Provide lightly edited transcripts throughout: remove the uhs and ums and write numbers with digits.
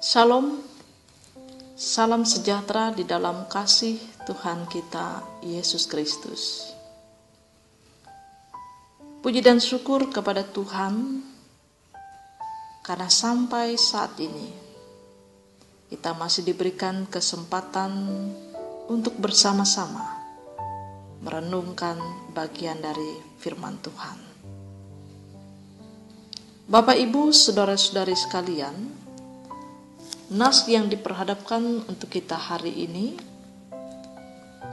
Shalom, salam sejahtera di dalam kasih Tuhan kita Yesus Kristus. Puji dan syukur kepada Tuhan karena sampai saat ini kita masih diberikan kesempatan untuk bersama-sama merenungkan bagian dari firman Tuhan. Bapak, Ibu, saudara-saudari sekalian, nas yang diperhadapkan untuk kita hari ini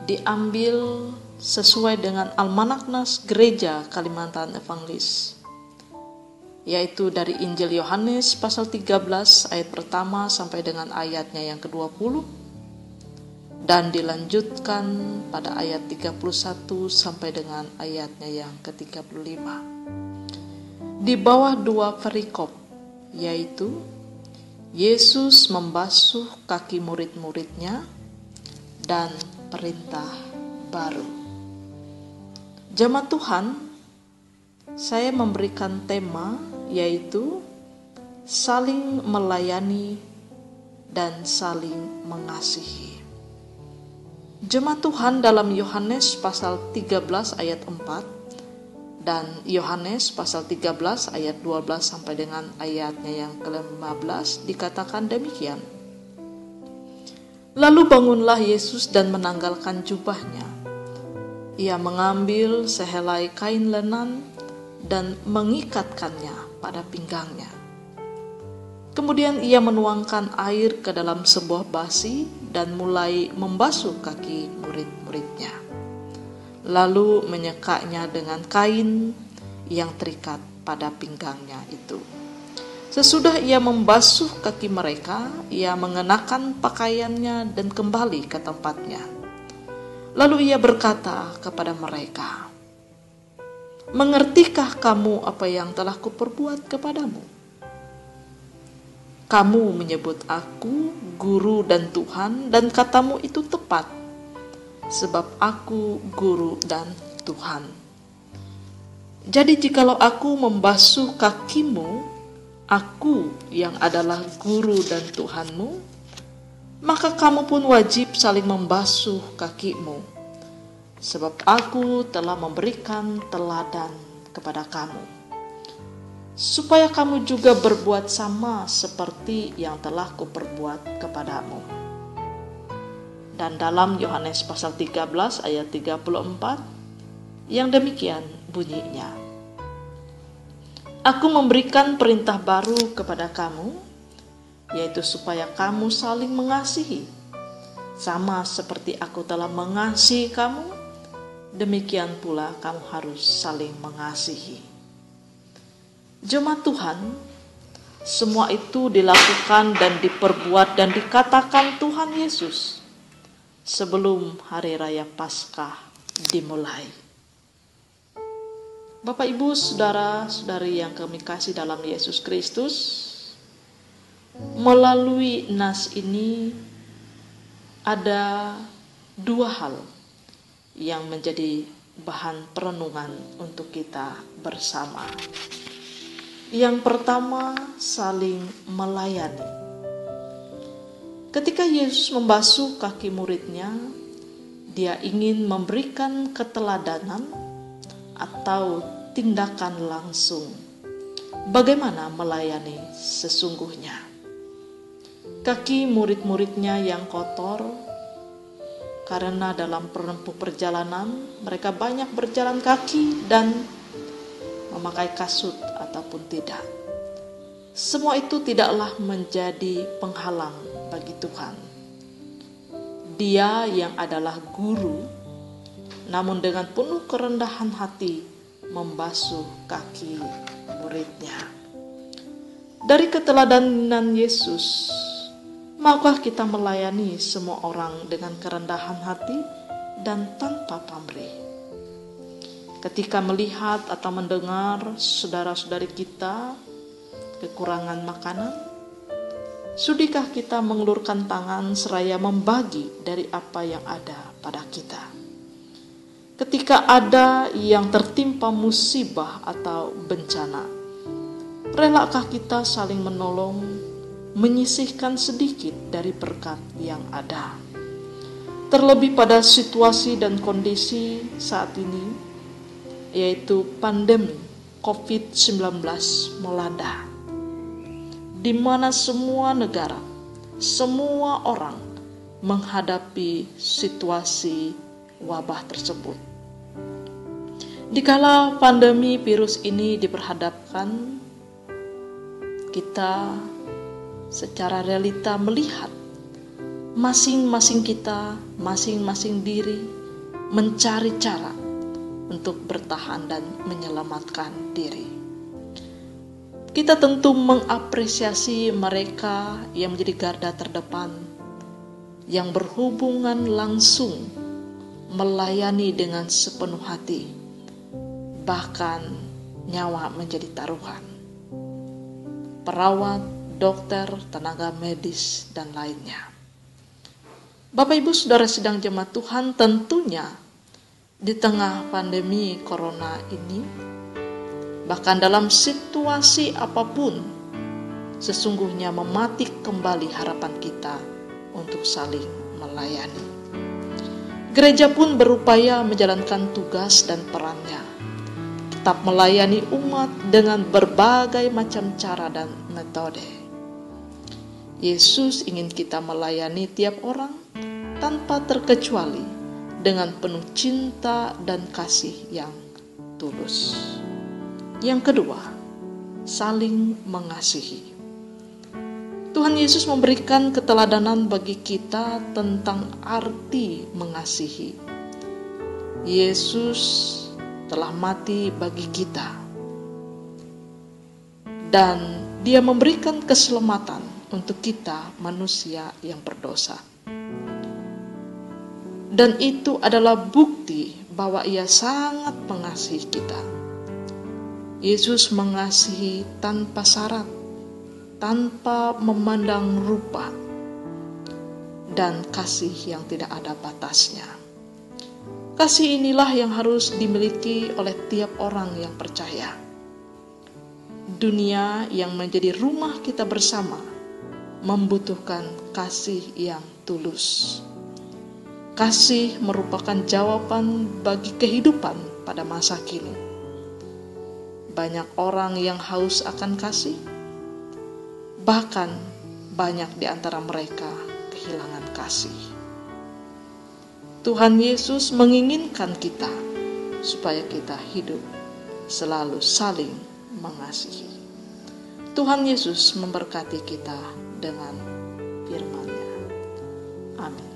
diambil sesuai dengan Almanak Nas Gereja Kalimantan Evangelis, yaitu dari Injil Yohanes pasal 13 ayat pertama sampai dengan ayatnya yang ke-20, dan dilanjutkan pada ayat 31 sampai dengan ayatnya yang ke-35. Di bawah dua perikop, yaitu Yesus membasuh kaki murid-muridnya dan perintah baru. Jemaat Tuhan, saya memberikan tema yaitu saling melayani dan saling mengasihi. Jemaat Tuhan, dalam Yohanes pasal 13 ayat 4 dan Yohanes pasal 13 ayat 12 sampai dengan ayatnya yang ke-15 dikatakan demikian. Lalu bangunlah Yesus dan menanggalkan jubahnya. Ia mengambil sehelai kain lenan dan mengikatkannya pada pinggangnya. Kemudian ia menuangkan air ke dalam sebuah basi dan mulai membasuh kaki murid-muridnya. Lalu menyekaknya dengan kain yang terikat pada pinggangnya itu. Sesudah ia membasuh kaki mereka, ia mengenakan pakaiannya dan kembali ke tempatnya. Lalu ia berkata kepada mereka, "Mengertikah kamu apa yang telah kuperbuat kepadamu? Kamu menyebut aku guru dan Tuhan, dan katamu itu tepat, sebab aku guru dan Tuhan. Jadi jikalau aku membasuh kakimu, aku yang adalah guru dan Tuhanmu, maka kamu pun wajib saling membasuh kakimu, sebab aku telah memberikan teladan kepada kamu, supaya kamu juga berbuat sama seperti yang telah kuperbuat kepadamu." Dan dalam Yohanes pasal 13 ayat 34 yang demikian bunyinya, "Aku memberikan perintah baru kepada kamu, yaitu supaya kamu saling mengasihi. Sama seperti aku telah mengasihi kamu, demikian pula kamu harus saling mengasihi." Jemaat Tuhan, semua itu dilakukan dan diperbuat dan dikatakan Tuhan Yesus sebelum hari raya Paskah dimulai. Bapak, Ibu, saudara-saudari yang kami kasih dalam Yesus Kristus, melalui nas ini ada dua hal yang menjadi bahan perenungan untuk kita bersama. Yang pertama, saling melayani. Ketika Yesus membasuh kaki muridnya, dia ingin memberikan keteladanan atau tindakan langsung bagaimana melayani sesungguhnya. Kaki murid-muridnya yang kotor, karena dalam menempuh perjalanan mereka banyak berjalan kaki dan memakai kasut ataupun tidak. Semua itu tidaklah menjadi penghalang bagi Tuhan. Dia yang adalah guru, namun dengan penuh kerendahan hati membasuh kaki muridnya. Dari keteladanan Yesus, maukah kita melayani semua orang dengan kerendahan hati dan tanpa pamrih? Ketika melihat atau mendengar saudara-saudari kita kekurangan makanan, sudikah kita mengulurkan tangan seraya membagi dari apa yang ada pada kita? Ketika ada yang tertimpa musibah atau bencana, relakah kita saling menolong menyisihkan sedikit dari berkat yang ada. Terlebih pada situasi dan kondisi saat ini, yaitu pandemi COVID-19 melanda, di mana semua negara, semua orang menghadapi situasi wabah tersebut. Dikala pandemi virus ini diperhadapkan, kita secara realita melihat masing-masing kita, masing-masing diri mencari cara untuk bertahan dan menyelamatkan diri. Kita tentu mengapresiasi mereka yang menjadi garda terdepan, yang berhubungan langsung melayani dengan sepenuh hati, bahkan nyawa menjadi taruhan. Perawat, dokter, tenaga medis, dan lainnya. Bapak Ibu Saudara sidang jemaat Tuhan, tentunya di tengah pandemi corona ini, bahkan dalam situasi apapun, sesungguhnya mematik kembali harapan kita untuk saling melayani. Gereja pun berupaya menjalankan tugas dan perannya, tetap melayani umat dengan berbagai macam cara dan metode. Yesus ingin kita melayani tiap orang tanpa terkecuali dengan penuh cinta dan kasih yang tulus. Yang kedua, saling mengasihi. Tuhan Yesus memberikan keteladanan bagi kita tentang arti mengasihi. Yesus telah mati bagi kita, dan Dia memberikan keselamatan untuk kita manusia yang berdosa. Dan itu adalah bukti bahwa Ia sangat mengasihi kita. Yesus mengasihi tanpa syarat, tanpa memandang rupa, dan kasih yang tidak ada batasnya. Kasih inilah yang harus dimiliki oleh tiap orang yang percaya. Dunia yang menjadi rumah kita bersama membutuhkan kasih yang tulus. Kasih merupakan jawaban bagi kehidupan pada masa kini. Banyak orang yang haus akan kasih, bahkan banyak di antara mereka kehilangan kasih. Tuhan Yesus menginginkan kita supaya kita hidup selalu saling mengasihi. Tuhan Yesus memberkati kita dengan firman-Nya. Amin.